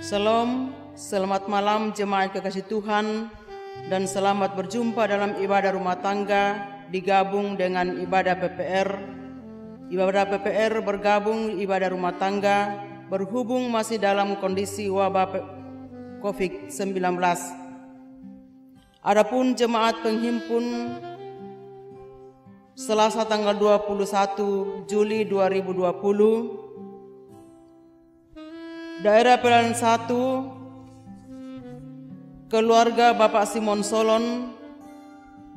Salam, selamat malam jemaat kekasih Tuhan, dan selamat berjumpa dalam ibadah rumah tangga digabung dengan ibadah PPR. Ibadah PPR bergabung ibadah rumah tangga berhubung masih dalam kondisi wabah COVID-19. Adapun jemaat penghimpun Selasa tanggal 21 Juli 2020, Daerah Pelayanan 1, keluarga Bapak Simon Solon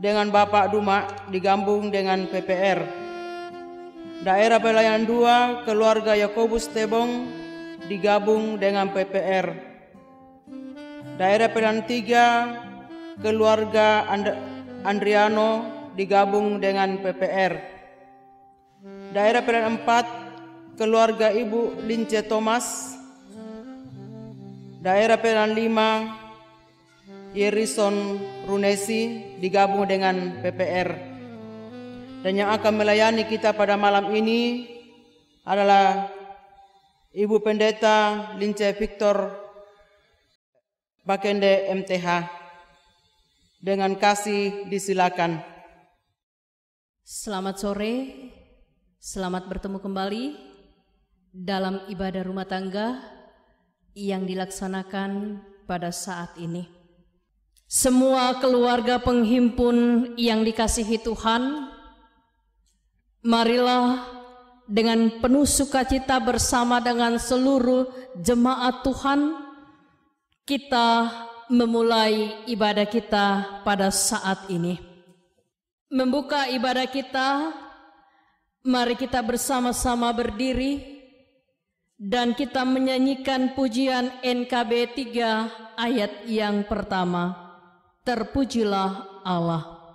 dengan Bapak Duma digabung dengan PPR. Daerah Pelayanan 2, keluarga Yakobus Tebong digabung dengan PPR. Daerah Pelayanan 3, keluarga Andriano digabung dengan PPR. Daerah Pelayanan 4, keluarga Ibu Lince Thomas. Daerah Pelayanan 5, Yerison Runesi digabung dengan PPR. Dan yang akan melayani kita pada malam ini adalah Ibu Pendeta Lince Victor Bakende MTH. Dengan kasih disilakan. Selamat sore, selamat bertemu kembali dalam ibadah rumah tangga yang dilaksanakan pada saat ini. Semua keluarga penghimpun yang dikasihi Tuhan, marilah dengan penuh sukacita bersama dengan seluruh jemaat Tuhan, kita memulai ibadah kita pada saat ini. Membuka ibadah kita, mari kita bersama-sama berdiri dan kita menyanyikan pujian NKB 3 ayat yang pertama. Terpujilah Allah.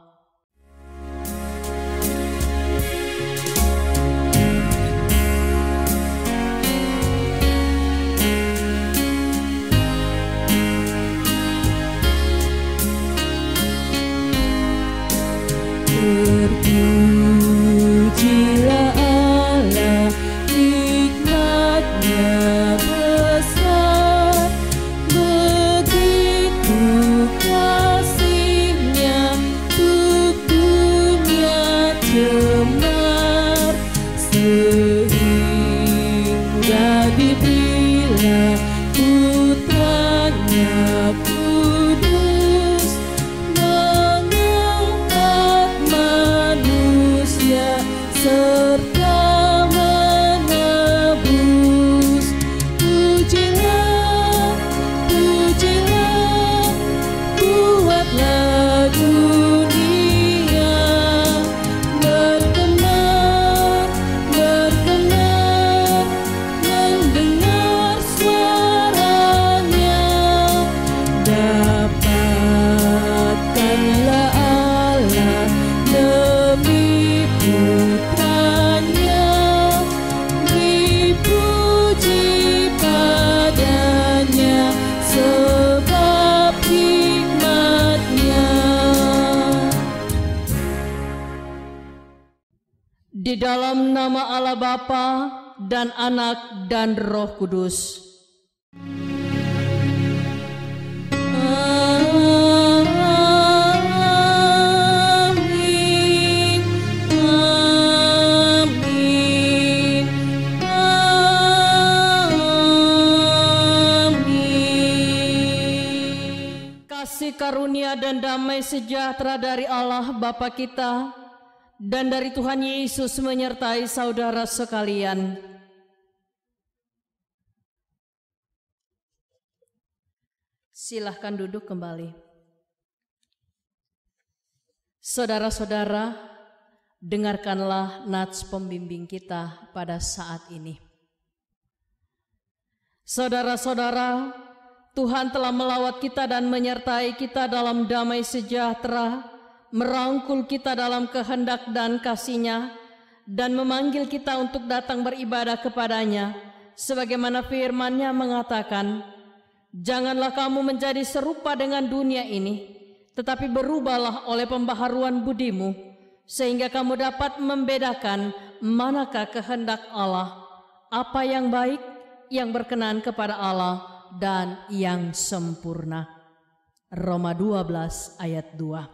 Terpujilah Allah, nikmatnya besar, begitu kasihnya untuk dunia cemar, sehingga diberilah putranya kudus, mengangkat manusia serta menebus. Pujilah, pujilah, buatlah dunia berkenan, berkenan, mendengar suaranya. Dapatkanlah Allah demi putranya, dipuji padanya sebab hikmatnya. Di dalam nama Allah Bapa dan Anak dan Roh Kudus. Amin, amin, amin. Kasih karunia dan damai sejahtera dari Allah Bapa kita dan dari Tuhan Yesus menyertai saudara sekalian. Silahkan duduk kembali. Saudara-saudara, dengarkanlah nats pembimbing kita pada saat ini. Saudara-saudara, Tuhan telah melawat kita dan menyertai kita dalam damai sejahtera, merangkul kita dalam kehendak dan kasih-Nya, dan memanggil kita untuk datang beribadah kepadanya, sebagaimana firman-Nya mengatakan, janganlah kamu menjadi serupa dengan dunia ini, tetapi berubahlah oleh pembaharuan budimu, sehingga kamu dapat membedakan manakah kehendak Allah, apa yang baik, yang berkenan kepada Allah, dan yang sempurna. Roma 12 ayat 2.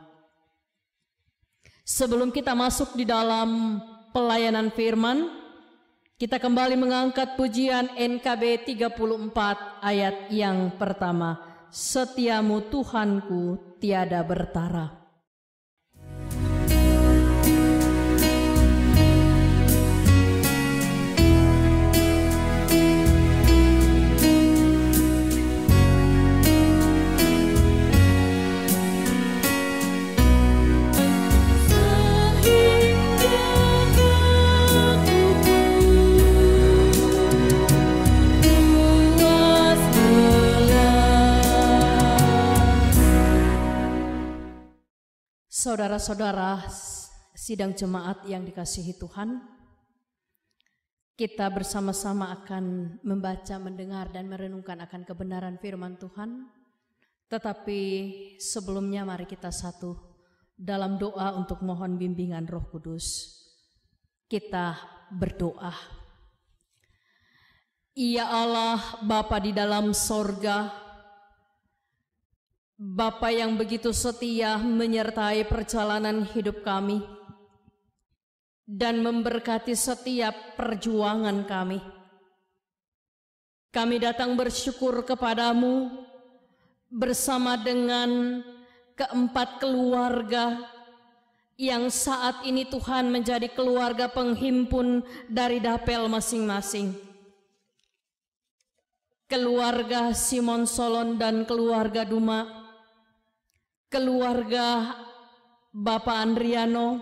Sebelum kita masuk di dalam pelayanan firman, kita kembali mengangkat pujian NKB 34 ayat yang pertama. Setiamu Tuhanku tiada bertara. Saudara-saudara sidang jemaat yang dikasihi Tuhan, kita bersama-sama akan membaca, mendengar, dan merenungkan akan kebenaran firman Tuhan. Tetapi sebelumnya mari kita satu dalam doa untuk mohon bimbingan Roh Kudus. Kita berdoa. Ya Allah, Bapa di dalam sorga, Bapa yang begitu setia menyertai perjalanan hidup kami dan memberkati setiap perjuangan kami. Kami datang bersyukur kepadamu bersama dengan keempat keluarga yang saat ini Tuhan menjadi keluarga penghimpun dari dapel masing-masing. Keluarga Simon Solon dan keluarga Duma, keluarga Bapak Andriano,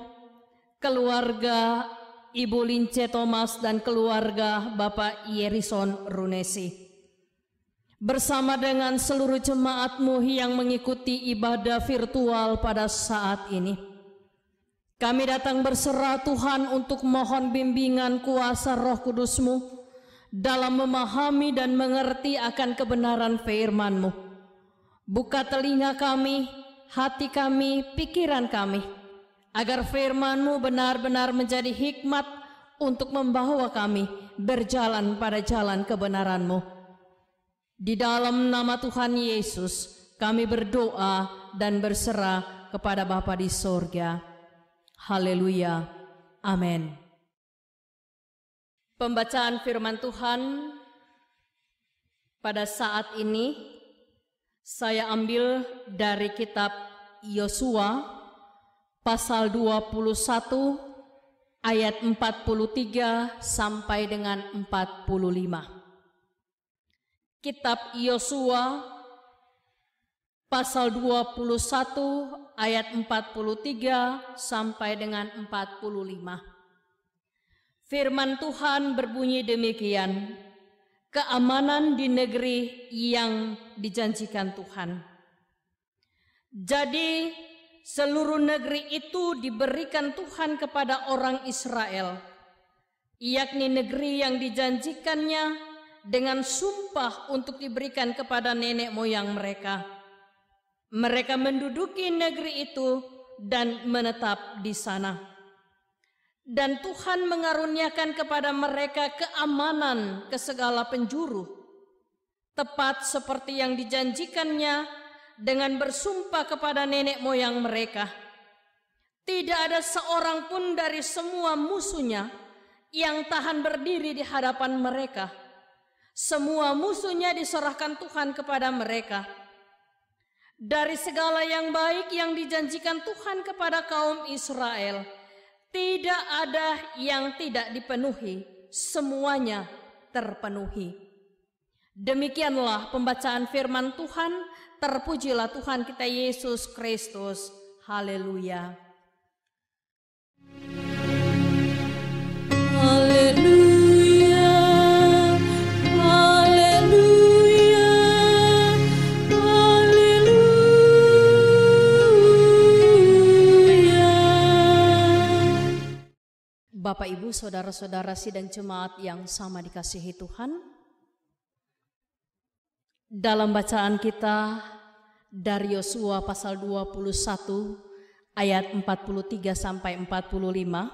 keluarga Ibu Lince Thomas, dan keluarga Bapak Yerison Runesi. Bersama dengan seluruh jemaat-Mu yang mengikuti ibadah virtual pada saat ini, kami datang berserah Tuhan untuk mohon bimbingan kuasa Roh Kudus-Mu dalam memahami dan mengerti akan kebenaran firman-Mu. Buka telinga kami, hati kami, pikiran kami, agar firman-Mu benar-benar menjadi hikmat untuk membawa kami berjalan pada jalan kebenaran-Mu. Di dalam nama Tuhan Yesus, kami berdoa dan berserah kepada Bapa di sorga. Haleluya. Amin. Pembacaan firman Tuhan pada saat ini saya ambil dari kitab Yosua pasal 21 ayat 43 sampai dengan 45. Kitab Yosua pasal 21 ayat 43 sampai dengan 45. Firman Tuhan berbunyi demikian, keamanan di negeri yang dijanjikan Tuhan. Jadi seluruh negeri itu diberikan Tuhan kepada orang Israel, yakni negeri yang dijanjikannya dengan sumpah untuk diberikan kepada nenek moyang mereka. Mereka menduduki negeri itu dan menetap di sana. Dan Tuhan mengaruniakan kepada mereka keamanan ke segala penjuru, tepat seperti yang dijanjikannya dengan bersumpah kepada nenek moyang mereka. Tidak ada seorang pun dari semua musuhnya yang tahan berdiri di hadapan mereka. Semua musuhnya diserahkan Tuhan kepada mereka. Dari segala yang baik yang dijanjikan Tuhan kepada kaum Israel, tidak ada yang tidak dipenuhi, semuanya terpenuhi. Demikianlah pembacaan firman Tuhan. Terpujilah Tuhan kita Yesus Kristus. Haleluya. Haleluya, haleluya, haleluya. Bapak, Ibu, saudara-saudara sidang jemaat yang sama dikasihi Tuhan, dalam bacaan kita dari Yosua pasal 21 ayat 43 sampai 45,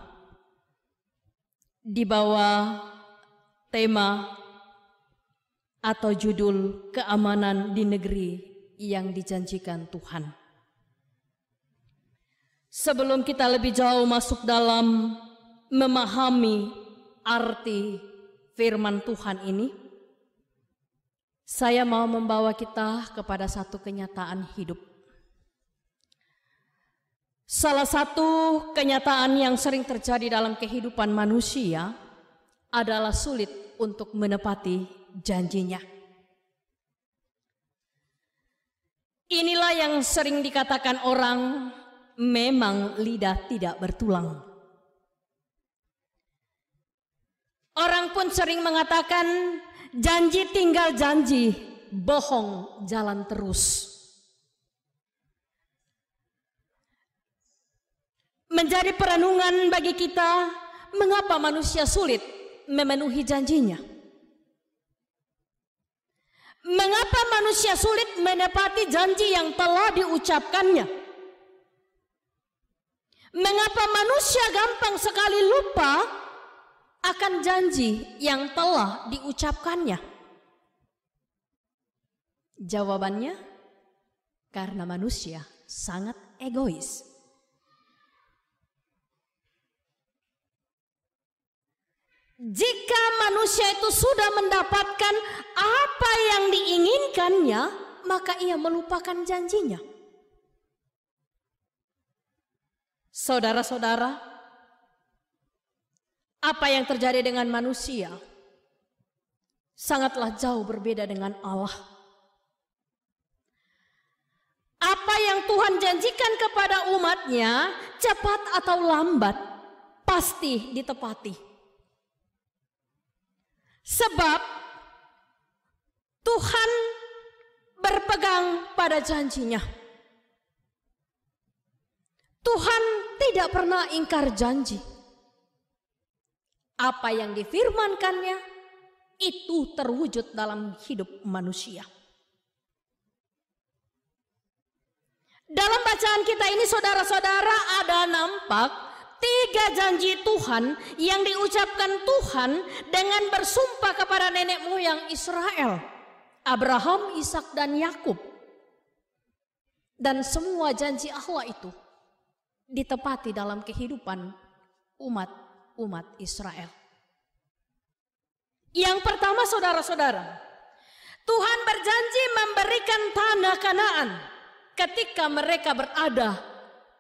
di bawah tema atau judul keamanan di negeri yang dijanjikan Tuhan. Sebelum kita lebih jauh masuk dalam memahami arti firman Tuhan ini, saya mau membawa kita kepada satu kenyataan hidup. Salah satu kenyataan yang sering terjadi dalam kehidupan manusia adalah sulit untuk menepati janjinya. Inilah yang sering dikatakan orang, memang lidah tidak bertulang. Orang pun sering mengatakan, janji tinggal janji, bohong jalan terus. Menjadi perenungan bagi kita, mengapa manusia sulit memenuhi janjinya? Mengapa manusia sulit menepati janji yang telah diucapkannya? Mengapa manusia gampang sekali lupa akan janji yang telah diucapkannya? Jawabannya, karena manusia sangat egois. Jika manusia itu sudah mendapatkan apa yang diinginkannya, maka ia melupakan janjinya. Saudara-saudara, apa yang terjadi dengan manusia sangatlah jauh berbeda dengan Allah. Apa yang Tuhan janjikan kepada umatnya, cepat atau lambat, pasti ditepati. Sebab Tuhan berpegang pada janjinya. Tuhan tidak pernah ingkar janji. Apa yang difirmankannya itu terwujud dalam hidup manusia. Dalam bacaan kita ini, saudara-saudara, ada nampak 3 janji Tuhan yang diucapkan Tuhan dengan bersumpah kepada nenek moyang Israel, Abraham, Ishak, dan Yakub. Dan semua janji Allah itu ditepati dalam kehidupan umat Israel. Yang pertama, saudara-saudara, Tuhan berjanji memberikan tanah Kanaan ketika mereka berada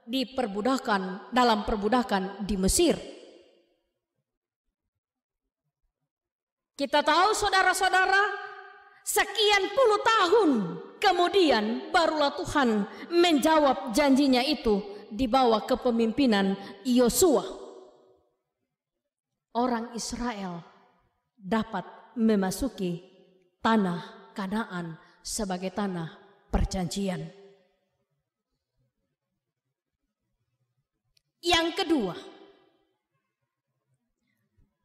di dalam perbudakan di Mesir. Kita tahu, saudara-saudara, sekian puluh tahun kemudian barulah Tuhan menjawab janjinya itu di bawah kepemimpinan Yosua. Orang Israel dapat memasuki tanah Kanaan sebagai tanah perjanjian. Yang kedua,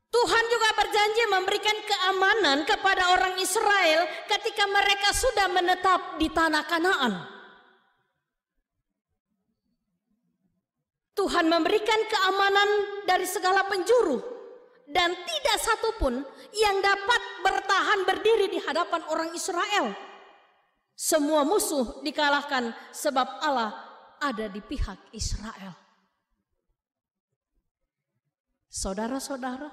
Tuhan juga berjanji memberikan keamanan kepada orang Israel ketika mereka sudah menetap di tanah Kanaan. Tuhan memberikan keamanan dari segala penjuru, dan tidak satupun yang dapat bertahan berdiri di hadapan orang Israel. Semua musuh dikalahkan sebab Allah ada di pihak Israel. Saudara-saudara,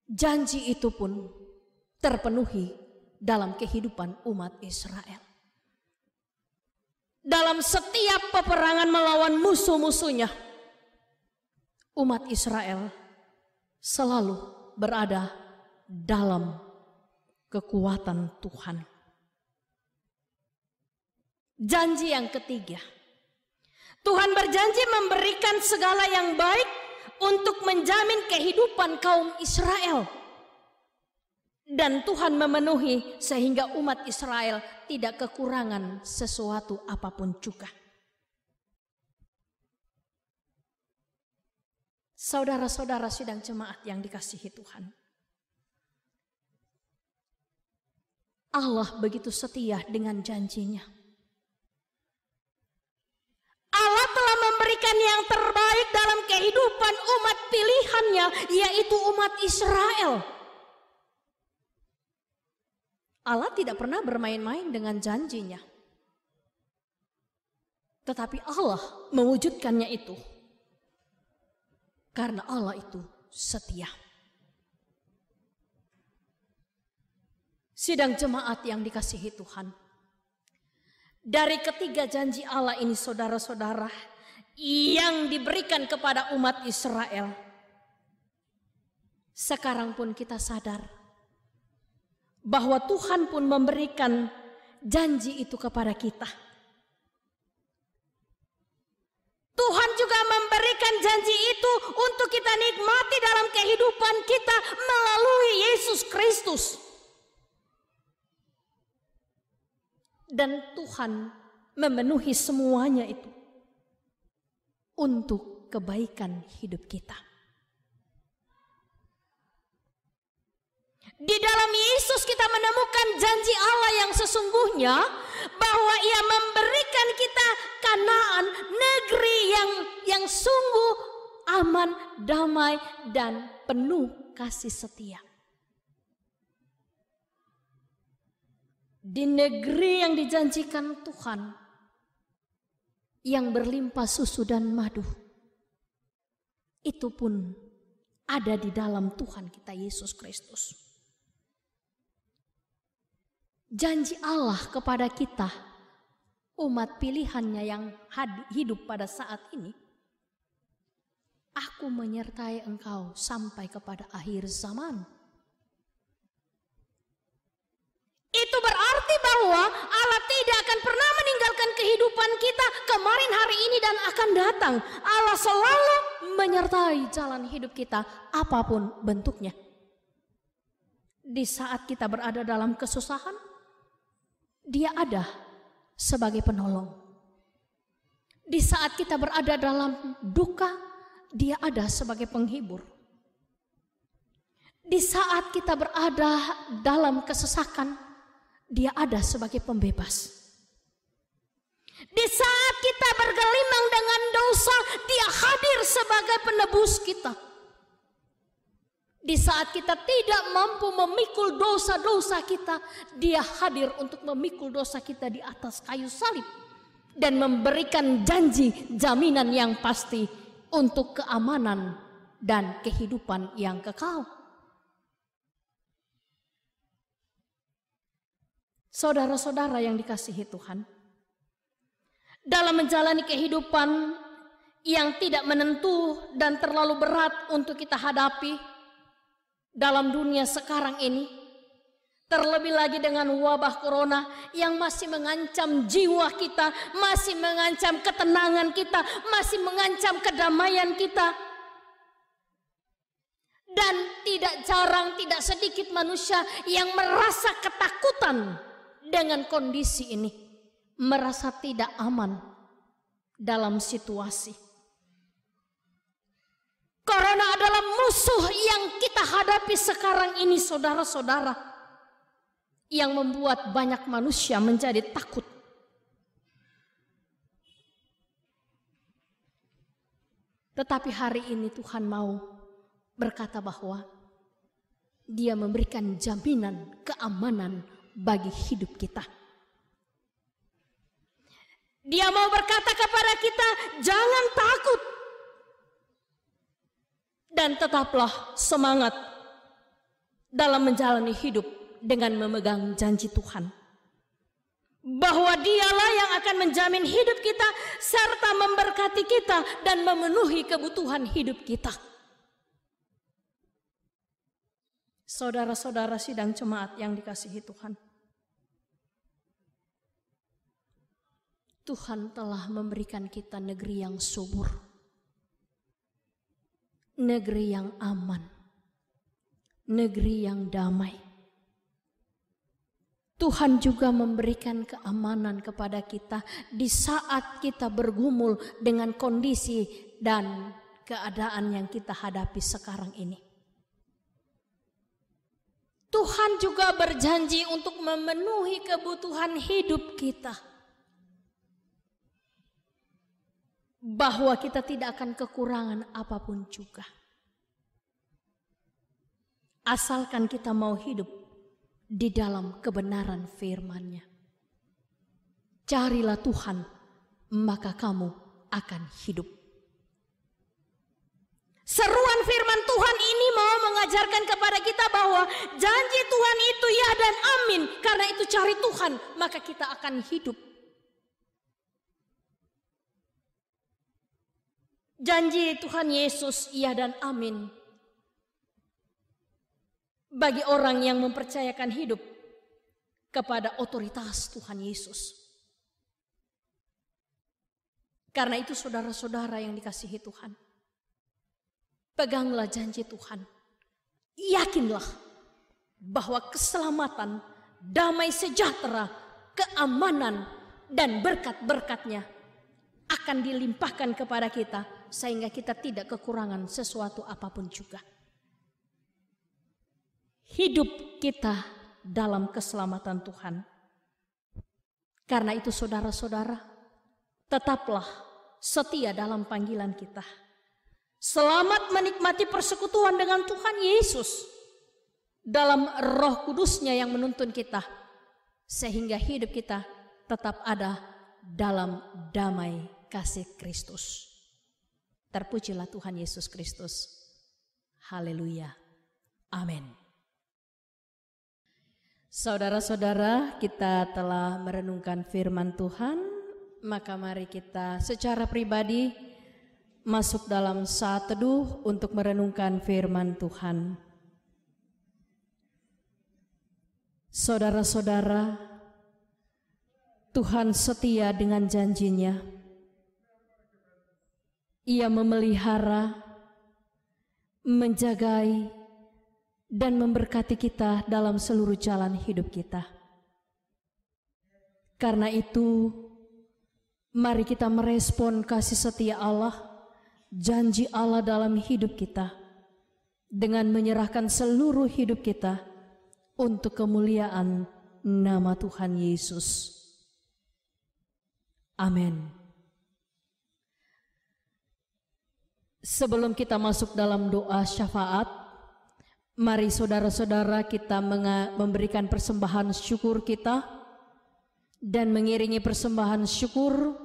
janji itu pun terpenuhi dalam kehidupan umat Israel. Dalam setiap peperangan melawan musuh-musuhnya, umat Israel selalu berada dalam kekuatan Tuhan. Janji yang ketiga, Tuhan berjanji memberikan segala yang baik untuk menjamin kehidupan kaum Israel. Dan Tuhan memenuhi sehingga umat Israel tidak kekurangan sesuatu apapun juga. Saudara-saudara sidang jemaat yang dikasihi Tuhan, Allah begitu setia dengan janjinya. Allah telah memberikan yang terbaik dalam kehidupan kehidupan umat pilihannya, yaitu umat Israel. Allah tidak pernah bermain-main dengan janjinya. Tetapi Allah mewujudkannya itu. Karena Allah itu setia. Sidang jemaat yang dikasihi Tuhan. Dari ketiga janji Allah ini saudara-saudara, yang diberikan kepada umat Israel, sekarang pun kita sadar bahwa Tuhan pun memberikan janji itu kepada kita. Tuhan juga memberikan janji itu untuk kita nikmati dalam kehidupan kita melalui Yesus Kristus. Dan Tuhan memenuhi semuanya itu untuk kebaikan hidup kita. Di dalam Yesus kita menemukan janji Allah yang sesungguhnya, bahwa Ia memberikan kita Kanaan, negeri yang sungguh aman, damai, dan penuh kasih setia. Di negeri yang dijanjikan Tuhan, yang berlimpah susu dan madu, itu pun ada di dalam Tuhan kita Yesus Kristus. Janji Allah kepada kita, umat pilihannya yang hidup pada saat ini, aku menyertai engkau sampai kepada akhir zaman. Itu berarti bahwa Allah tidak akan pernah meninggalkan kehidupan kita kemarin, hari ini, dan akan datang. Allah selalu menyertai jalan hidup kita apapun bentuknya. Di saat kita berada dalam kesusahan, Dia ada sebagai penolong. Di saat kita berada dalam duka, Dia ada sebagai penghibur. Di saat kita berada dalam kesesakan, Dia ada sebagai pembebas. Di saat kita bergelimang dengan dosa, Dia hadir sebagai penebus kita. Di saat kita tidak mampu memikul dosa-dosa kita, Dia hadir untuk memikul dosa kita di atas kayu salib dan memberikan janji, jaminan yang pasti untuk keamanan dan kehidupan yang kekal. Saudara-saudara yang dikasihi Tuhan, dalam menjalani kehidupan yang tidak menentu dan terlalu berat untuk kita hadapi dalam dunia sekarang ini, terlebih lagi dengan wabah corona yang masih mengancam jiwa kita, masih mengancam ketenangan kita, masih mengancam kedamaian kita. Dan tidak jarang, tidak sedikit manusia yang merasa ketakutan dengan kondisi ini, merasa tidak aman dalam situasi. Corona adalah musuh yang kita hadapi sekarang ini, saudara-saudara, yang membuat banyak manusia menjadi takut. Tetapi hari ini Tuhan mau berkata bahwa Dia memberikan jaminan keamanan bagi hidup kita. Dia mau berkata kepada kita, jangan takut. Dan tetaplah semangat dalam menjalani hidup dengan memegang janji Tuhan. Bahwa Dialah yang akan menjamin hidup kita serta memberkati kita dan memenuhi kebutuhan hidup kita. Saudara-saudara sidang jemaat yang dikasihi Tuhan. Tuhan telah memberikan kita negeri yang subur. Negeri yang aman. Negeri yang damai. Tuhan juga memberikan keamanan kepada kita di saat kita bergumul dengan kondisi dan keadaan yang kita hadapi sekarang ini. Tuhan juga berjanji untuk memenuhi kebutuhan hidup kita. bahwa kita tidak akan kekurangan apapun juga. Asalkan kita mau hidup di dalam kebenaran firman-Nya. Carilah Tuhan, maka kamu akan hidup. Seruan firman Tuhan ini mau mengajarkan kepada kita bahwa janji Tuhan itu ya dan amin. Karena itu cari Tuhan, maka kita akan hidup. Janji Tuhan Yesus ya dan amin bagi orang yang mempercayakan hidup kepada otoritas Tuhan Yesus. Karena itu saudara-saudara yang dikasihi Tuhan, peganglah janji Tuhan. Yakinlah bahwa keselamatan, damai sejahtera, keamanan, dan berkat-berkat-Nya akan dilimpahkan kepada kita sehingga kita tidak kekurangan sesuatu apapun juga. Hidup kita dalam keselamatan Tuhan. Karena itu saudara-saudara, tetaplah setia dalam panggilan kita. Selamat menikmati persekutuan dengan Tuhan Yesus dalam Roh Kudus-Nya yang menuntun kita, sehingga hidup kita tetap ada dalam damai kasih Kristus. Terpujilah Tuhan Yesus Kristus. Haleluya. Amin. Saudara-saudara, kita telah merenungkan firman Tuhan, maka mari kita secara pribadi masuk dalam saat teduh untuk merenungkan firman Tuhan. Saudara-saudara, Tuhan setia dengan janji-Nya. Ia memelihara, menjagai, dan memberkati kita dalam seluruh jalan hidup kita. Karena itu, mari kita merespon kasih setia Allah, janji Allah dalam hidup kita, dengan menyerahkan seluruh hidup kita untuk kemuliaan nama Tuhan Yesus. Amin. Sebelum kita masuk dalam doa syafaat, mari saudara-saudara kita memberikan persembahan syukur kita, dan mengiringi persembahan syukur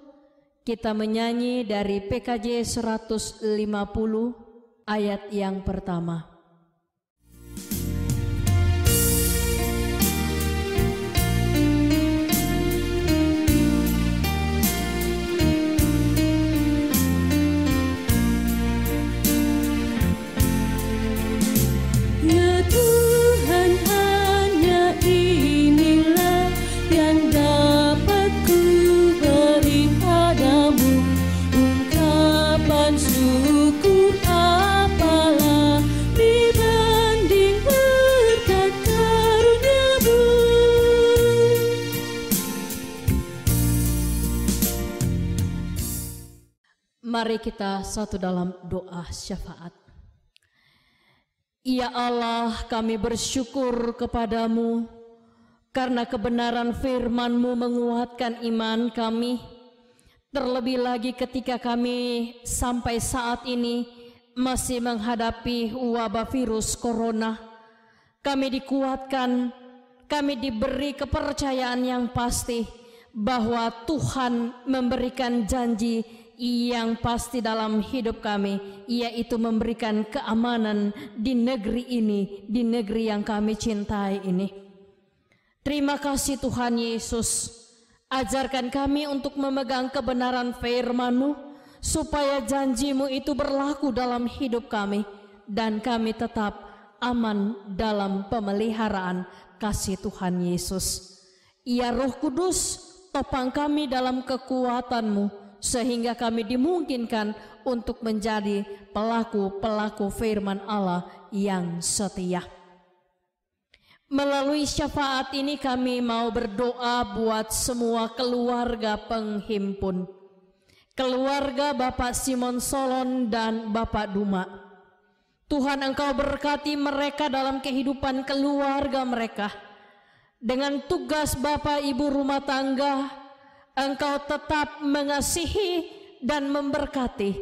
kita menyanyi dari PKJ 150 ayat yang pertama. Mari kita satu dalam doa syafaat. Ya Allah, kami bersyukur kepadamu karena kebenaran firman-Mu menguatkan iman kami. Terlebih lagi ketika kami sampai saat ini masih menghadapi wabah virus corona. Kami dikuatkan, kami diberi kepercayaan yang pasti bahwa Tuhan memberikan janji yang pasti dalam hidup kami, yaitu memberikan keamanan di negeri ini, di negeri yang kami cintai ini. Terima kasih Tuhan Yesus, ajarkan kami untuk memegang kebenaran firman-Mu, supaya janji-Mu itu berlaku dalam hidup kami, dan kami tetap aman dalam pemeliharaan kasih Tuhan Yesus. Ya Roh Kudus, topang kami dalam kekuatan-Mu, sehingga kami dimungkinkan untuk menjadi pelaku-pelaku firman Allah yang setia. Melalui syafaat ini kami mau berdoa buat semua keluarga penghimpun, keluarga Bapak Simon Solon dan Bapak Duma. Tuhan, Engkau berkati mereka dalam kehidupan keluarga mereka. Dengan tugas Bapak Ibu rumah tangga, Engkau tetap mengasihi dan memberkati,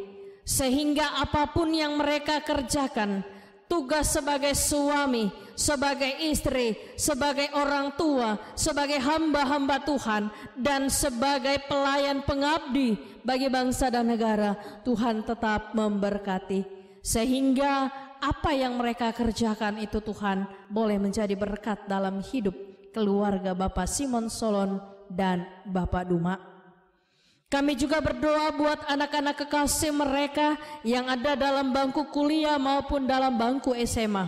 sehingga apapun yang mereka kerjakan, tugas sebagai suami, sebagai istri, sebagai orang tua, sebagai hamba-hamba Tuhan, dan sebagai pelayan pengabdi bagi bangsa dan negara, Tuhan tetap memberkati. Sehingga apa yang mereka kerjakan itu Tuhan boleh menjadi berkat dalam hidup keluarga Bapak Simon Solon dan Bapak Duma. Kami juga berdoa buat anak-anak kekasih mereka yang ada dalam bangku kuliah maupun dalam bangku SMA.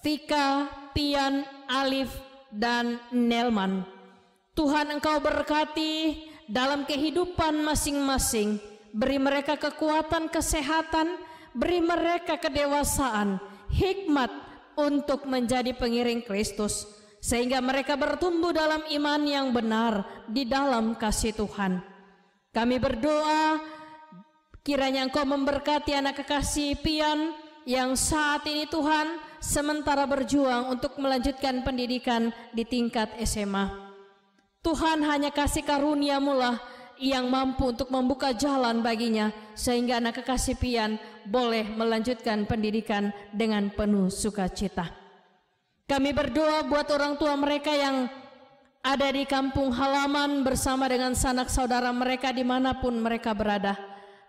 Vika, Pian, Alif, dan Nelman. Tuhan Engkau berkati dalam kehidupan masing-masing. Beri mereka kekuatan, kesehatan, beri mereka kedewasaan, hikmat untuk menjadi pengiring Kristus. Sehingga mereka bertumbuh dalam iman yang benar di dalam kasih Tuhan. Kami berdoa kiranya Engkau memberkati anak kekasih Pian yang saat ini Tuhan sementara berjuang untuk melanjutkan pendidikan di tingkat SMA. Tuhan hanya kasih karunia-Mu lah yang mampu untuk membuka jalan baginya sehingga anak kekasih Pian boleh melanjutkan pendidikan dengan penuh sukacita. Kami berdoa buat orang tua mereka yang ada di kampung halaman bersama dengan sanak saudara mereka dimanapun mereka berada.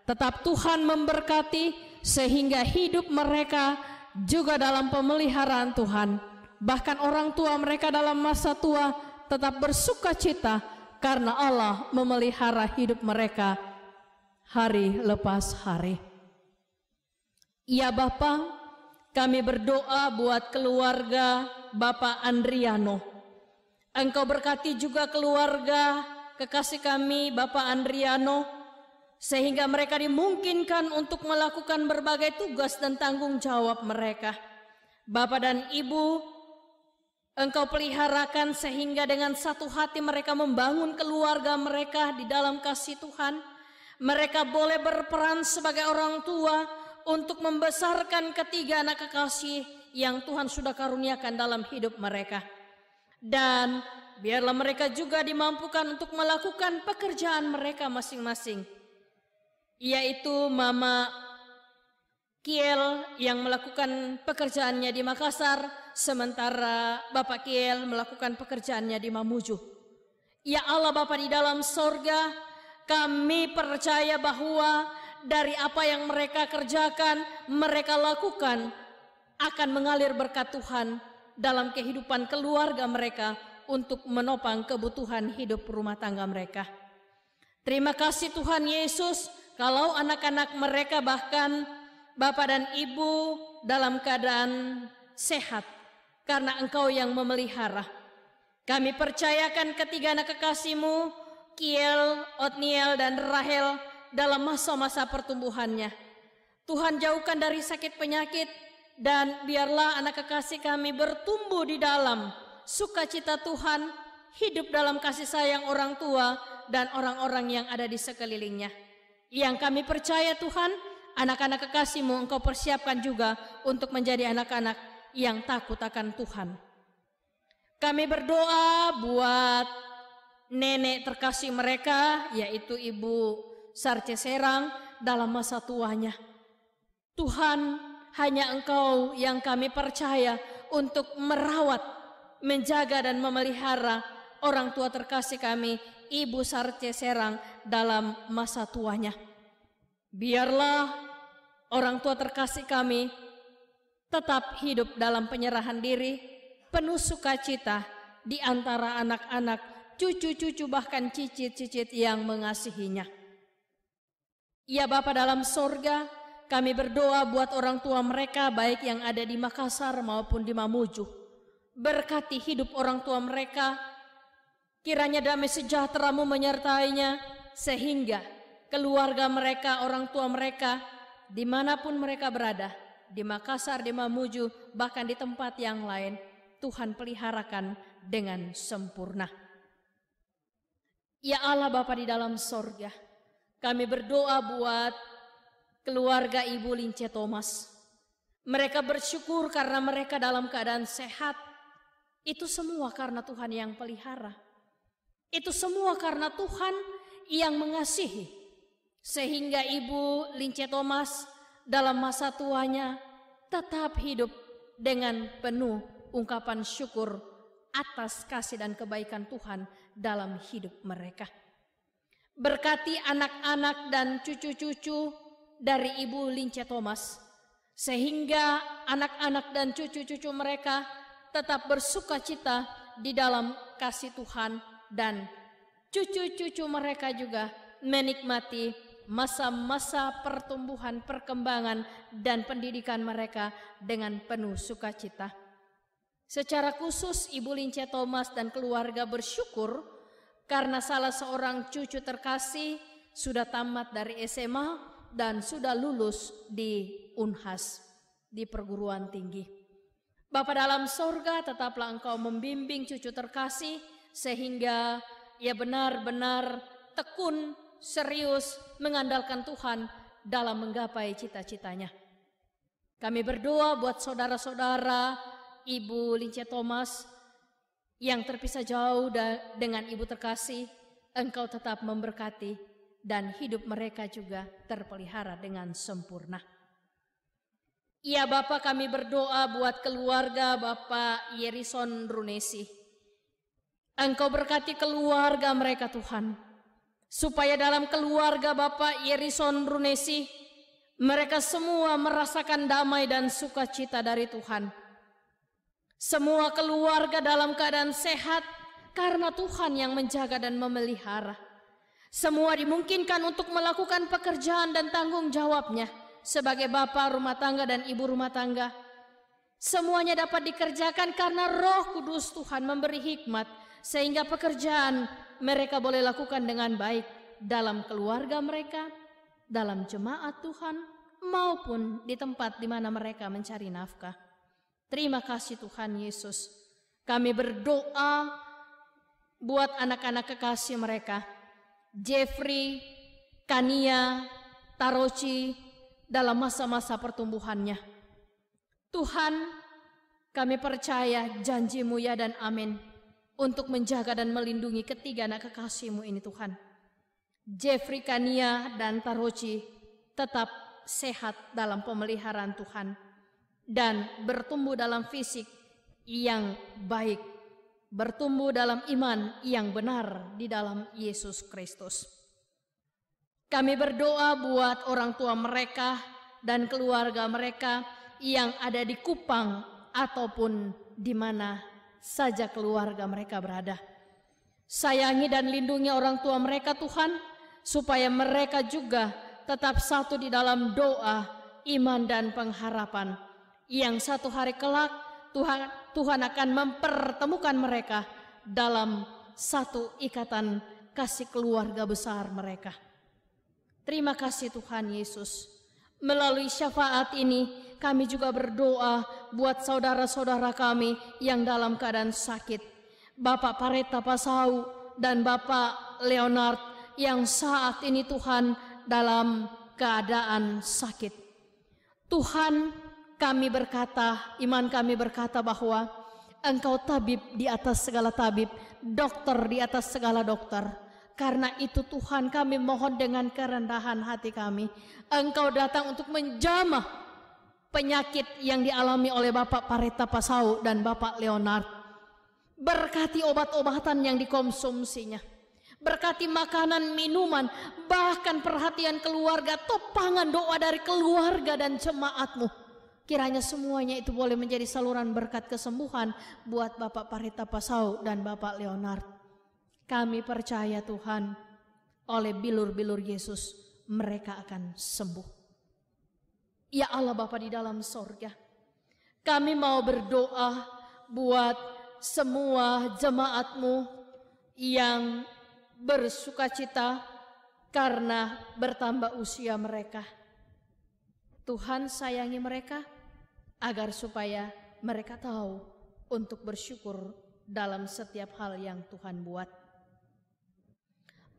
Tetap Tuhan memberkati sehingga hidup mereka juga dalam pemeliharaan Tuhan. Bahkan orang tua mereka dalam masa tua tetap bersuka cita karena Allah memelihara hidup mereka hari lepas hari. Ya Bapa, kami berdoa buat keluarga Bapak Andriano. Engkau berkati juga keluarga kekasih kami Bapak Andriano, sehingga mereka dimungkinkan untuk melakukan berbagai tugas dan tanggung jawab mereka. Bapak dan Ibu, Engkau peliharakan sehingga dengan satu hati mereka membangun keluarga mereka di dalam kasih Tuhan. Mereka boleh berperan sebagai orang tua untuk membesarkan ketiga anak kekasih yang Tuhan sudah karuniakan dalam hidup mereka. Dan biarlah mereka juga dimampukan untuk melakukan pekerjaan mereka masing-masing, yaitu Mama Kiel yang melakukan pekerjaannya di Makassar, sementara Bapak Kiel melakukan pekerjaannya di Mamuju. Ya Allah Bapa di dalam sorga, kami percaya bahwa dari apa yang mereka kerjakan, mereka lakukan akan mengalir berkat Tuhan dalam kehidupan keluarga mereka untuk menopang kebutuhan hidup rumah tangga mereka. Terima kasih Tuhan Yesus, kalau anak-anak mereka bahkan Bapak dan Ibu dalam keadaan sehat karena Engkau yang memelihara. Kami percayakan ketiga anak kekasih-Mu, Kiel, Otniel, dan Rahel dalam masa-masa pertumbuhannya. Tuhan jauhkan dari sakit penyakit, dan biarlah anak kekasih kami bertumbuh di dalam sukacita Tuhan, hidup dalam kasih sayang orang tua dan orang-orang yang ada di sekelilingnya. Yang kami percaya Tuhan, anak-anak kekasih-Mu Engkau persiapkan juga untuk menjadi anak-anak yang takut akan Tuhan. Kami berdoa buat nenek terkasih mereka, yaitu Ibu Sarce Serang dalam masa tuanya. Tuhan, hanya Engkau yang kami percaya untuk merawat, menjaga dan memelihara orang tua terkasih kami, Ibu Sarce Serang dalam masa tuanya. Biarlah orang tua terkasih kami tetap hidup dalam penyerahan diri, penuh sukacita di antara anak-anak, cucu-cucu bahkan cicit-cicit yang mengasihinya. Ya Bapa dalam sorga, kami berdoa buat orang tua mereka baik yang ada di Makassar maupun di Mamuju. Berkati hidup orang tua mereka, kiranya damai sejahtera-Mu menyertainya, sehingga keluarga mereka, orang tua mereka, dimanapun mereka berada, di Makassar, di Mamuju, bahkan di tempat yang lain, Tuhan peliharakan dengan sempurna. Ya Allah Bapa di dalam sorga, kami berdoa buat keluarga Ibu Lince Thomas. Mereka bersyukur karena mereka dalam keadaan sehat. Itu semua karena Tuhan yang pelihara. Itu semua karena Tuhan yang mengasihi. sehingga Ibu Lince Thomas dalam masa tuanya tetap hidup dengan penuh ungkapan syukur atas kasih dan kebaikan Tuhan dalam hidup mereka. Berkati anak-anak dan cucu-cucu dari Ibu Lince Thomas, sehingga anak-anak dan cucu-cucu mereka tetap bersuka cita di dalam kasih Tuhan, dan cucu-cucu mereka juga menikmati masa-masa pertumbuhan, perkembangan, dan pendidikan mereka dengan penuh sukacita. Secara khusus Ibu Lince Thomas dan keluarga bersyukur karena salah seorang cucu terkasih sudah tamat dari SMA dan sudah lulus di Unhas, di perguruan tinggi. Bapa dalam sorga, tetaplah Engkau membimbing cucu terkasih sehingga ia benar-benar tekun, serius mengandalkan Tuhan dalam menggapai cita-citanya. Kami berdoa buat saudara-saudara Ibu Lince Thomas yang terpisah jauh dengan ibu terkasih. Engkau tetap memberkati dan hidup mereka juga terpelihara dengan sempurna. Ya Bapa, kami berdoa buat keluarga Bapak Yerison Runesi. Engkau berkati keluarga mereka Tuhan, supaya dalam keluarga Bapak Yerison Runesi mereka semua merasakan damai dan sukacita dari Tuhan. Semua keluarga dalam keadaan sehat karena Tuhan yang menjaga dan memelihara. Semua dimungkinkan untuk melakukan pekerjaan dan tanggung jawabnya sebagai bapak rumah tangga dan ibu rumah tangga. Semuanya dapat dikerjakan karena Roh Kudus Tuhan memberi hikmat, sehingga pekerjaan mereka boleh lakukan dengan baik dalam keluarga mereka, dalam jemaat Tuhan, maupun di tempat di mana mereka mencari nafkah. Terima kasih Tuhan Yesus. Kami berdoa buat anak-anak kekasih mereka, Jeffrey, Kania, Taroci, dalam masa-masa pertumbuhannya. Tuhan, kami percaya janji-Mu ya dan amin untuk menjaga dan melindungi ketiga anak kekasih-Mu ini Tuhan. Jeffrey, Kania, dan Taroci tetap sehat dalam pemeliharaan Tuhan dan bertumbuh dalam fisik yang baik, bertumbuh dalam iman yang benar di dalam Yesus Kristus. Kami berdoa buat orang tua mereka dan keluarga mereka yang ada di Kupang ataupun di mana saja keluarga mereka berada. Sayangi dan lindungi orang tua mereka Tuhan, supaya mereka juga tetap satu di dalam doa, iman dan pengharapan, yang satu hari kelak Tuhan akan mempertemukan mereka dalam satu ikatan kasih keluarga besar mereka. Terima kasih Tuhan Yesus. Melalui syafaat ini kami juga berdoa buat saudara-saudara kami yang dalam keadaan sakit. Bapak Pareta Pasau dan Bapak Leonard yang saat ini Tuhan dalam keadaan sakit. Tuhan, kami berkata, iman kami berkata bahwa Engkau tabib di atas segala tabib, dokter di atas segala dokter. Karena itu Tuhan, kami mohon dengan kerendahan hati kami, Engkau datang untuk menjamah penyakit yang dialami oleh Bapak Pareta Pasau dan Bapak Leonard. Berkati obat-obatan yang dikonsumsinya, berkati makanan, minuman, bahkan perhatian keluarga, topangan doa dari keluarga dan jemaat-Mu. Kiranya semuanya itu boleh menjadi saluran berkat kesembuhan buat Bapak Pareta Pasau dan Bapak Leonard. Kami percaya Tuhan, oleh bilur-bilur Yesus mereka akan sembuh. Ya Allah Bapa di dalam sorga, kami mau berdoa buat semua jemaat-Mu yang bersukacita karena bertambah usia mereka. Tuhan sayangi mereka agar supaya mereka tahu untuk bersyukur dalam setiap hal yang Tuhan buat.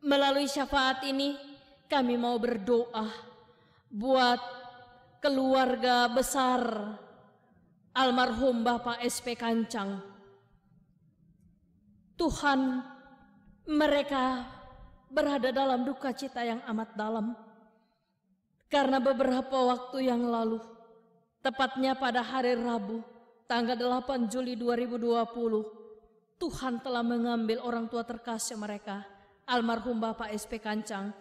Melalui syafaat ini kami mau berdoa buat keluarga besar almarhum Bapak SP Kancang. Tuhan, mereka berada dalam duka cita yang amat dalam. Karena beberapa waktu yang lalu, tepatnya pada hari Rabu, tanggal 8 Juli 2020, Tuhan telah mengambil orang tua terkasih mereka, almarhum Bapak SP Kancang,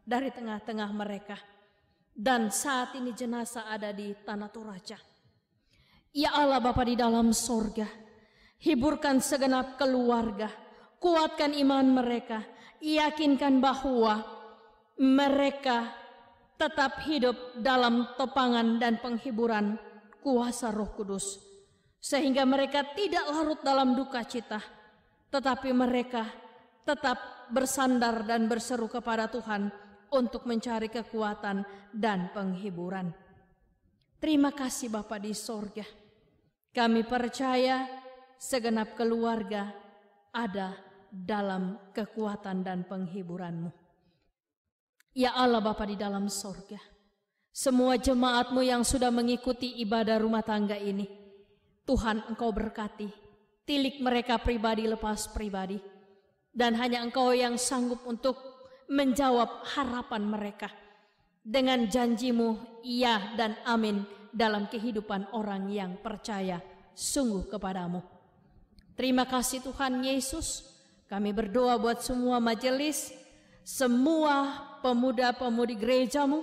dari tengah-tengah mereka. Dan saat ini jenazah ada di Tanah Toraja. Ya Allah Bapa di dalam sorga, hiburkan segenap keluarga, kuatkan iman mereka, yakinkan bahwa mereka tetap hidup dalam topangan dan penghiburan kuasa Roh Kudus, sehingga mereka tidak larut dalam duka cita, tetapi mereka tetap bersandar dan berseru kepada Tuhan untuk mencari kekuatan dan penghiburan. Terima kasih Bapa di sorga. Kami percaya segenap keluarga ada dalam kekuatan dan penghiburan-Mu. Ya Allah Bapa di dalam sorga, semua jemaat-Mu yang sudah mengikuti ibadah rumah tangga ini, Tuhan Engkau berkati, tilik mereka pribadi lepas pribadi, dan hanya Engkau yang sanggup untuk menjawab harapan mereka dengan janji-Mu iya dan amin dalam kehidupan orang yang percaya sungguh kepadamu. Terima kasih Tuhan Yesus. Kami berdoa buat semua majelis, semua pemuda-pemudi gereja-Mu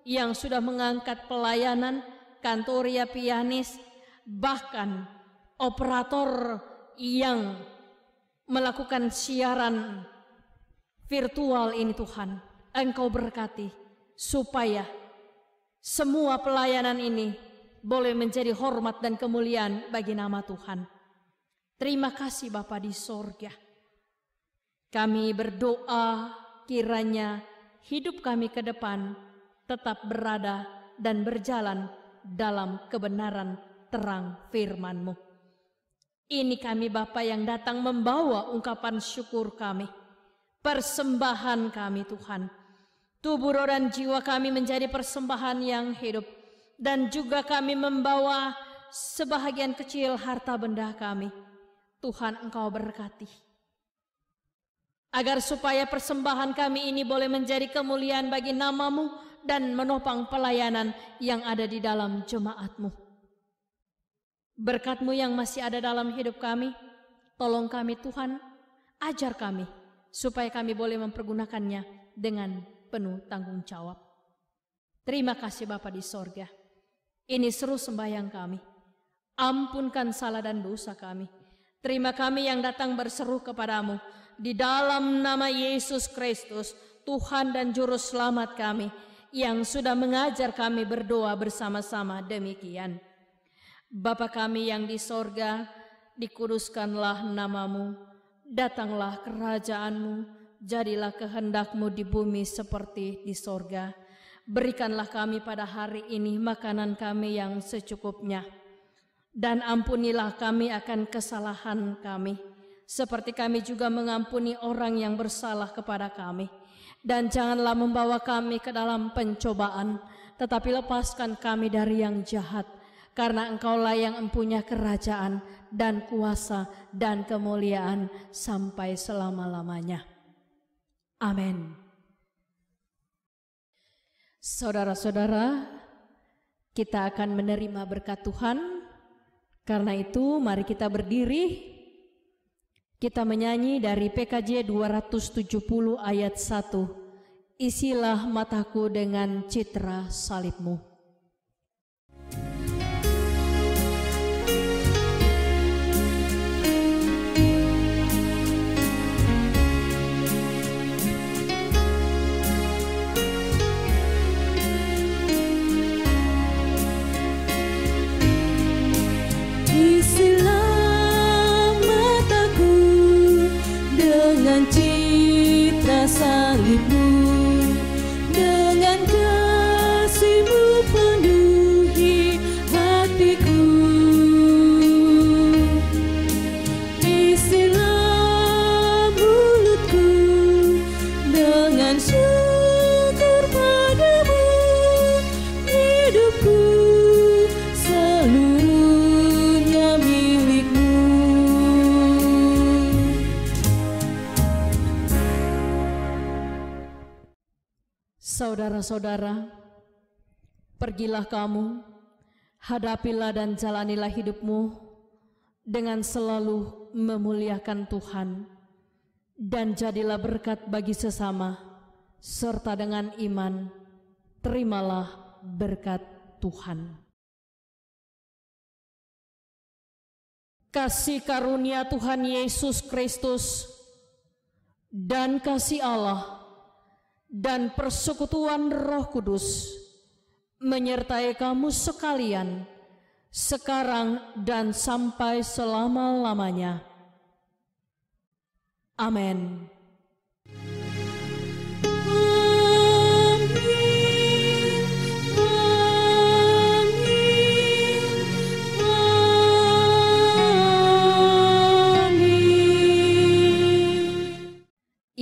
yang sudah mengangkat pelayanan, kantoria pianis, bahkan operator yang melakukan siaran virtual ini Tuhan. Engkau berkati supaya semua pelayanan ini boleh menjadi hormat dan kemuliaan bagi nama Tuhan. Terima kasih Bapa di sorga. Kami berdoa kiranya hidup kami ke depan tetap berada dan berjalan dalam kebenaran terang firman-Mu. Ini kami Bapa yang datang membawa ungkapan syukur kami, persembahan kami Tuhan. Tubuh, roh, dan jiwa kami menjadi persembahan yang hidup, dan juga kami membawa sebahagian kecil harta benda kami. Tuhan Engkau berkati, agar supaya persembahan kami ini boleh menjadi kemuliaan bagi nama-Mu dan menopang pelayanan yang ada di dalam jemaat-Mu. Berkat-Mu yang masih ada dalam hidup kami, tolong kami Tuhan, ajar kami supaya kami boleh mempergunakannya dengan penuh tanggung jawab. Terima kasih Bapa di sorga. Ini seru sembahyang kami. Ampunkan salah dan dosa kami. Terima kami yang datang berseru kepadamu. Di dalam nama Yesus Kristus, Tuhan dan Juru Selamat kami, yang sudah mengajar kami berdoa bersama-sama demikian. Bapa kami yang di sorga, dikuduskanlah nama-Mu, datanglah kerajaan-Mu, jadilah kehendak-Mu di bumi seperti di sorga. Berikanlah kami pada hari ini makanan kami yang secukupnya, dan ampunilah kami akan kesalahan kami, seperti kami juga mengampuni orang yang bersalah kepada kami. Dan janganlah membawa kami ke dalam pencobaan, tetapi lepaskan kami dari yang jahat, karena Engkaulah yang mempunyai kerajaan dan kuasa dan kemuliaan sampai selama-lamanya. Amin. Saudara-saudara, kita akan menerima berkat Tuhan. Karena itu mari kita berdiri. Kita menyanyi dari PKJ 270 ayat 1. Isilah mataku dengan citra salib-Mu. Isilah mataku dengan citra salib-Mu, dengan kasih-Mu penuhi hatiku. Isilah mulutku dengan syukur padamu, hidupku seluruhnya milik-Mu. Saudara-saudara, Pergilah kamu, hadapilah dan jalanilah hidupmu dengan selalu memuliakan Tuhan, dan jadilah berkat bagi sesama, serta dengan iman, terimalah berkat Tuhan. Kasih karunia Tuhan Yesus Kristus dan kasih Allah dan persekutuan Roh Kudus menyertai kamu sekalian, sekarang dan sampai selama-lamanya. Amin.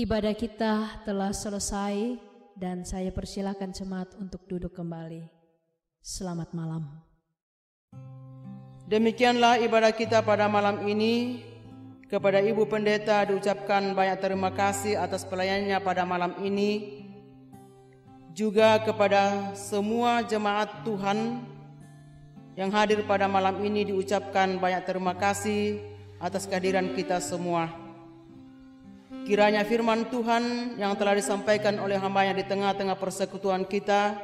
Ibadah kita telah selesai dan saya persilakan jemaat untuk duduk kembali. Selamat malam. Demikianlah ibadah kita pada malam ini. Kepada Ibu Pendeta diucapkan banyak terima kasih atas pelayanannya pada malam ini. Juga kepada semua jemaat Tuhan yang hadir pada malam ini diucapkan banyak terima kasih atas kehadiran kita semua. Kiranya firman Tuhan yang telah disampaikan oleh hamba-Nya di tengah-tengah persekutuan kita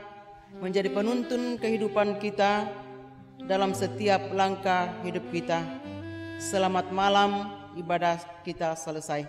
menjadi penuntun kehidupan kita dalam setiap langkah hidup kita. Selamat malam, ibadah kita selesai.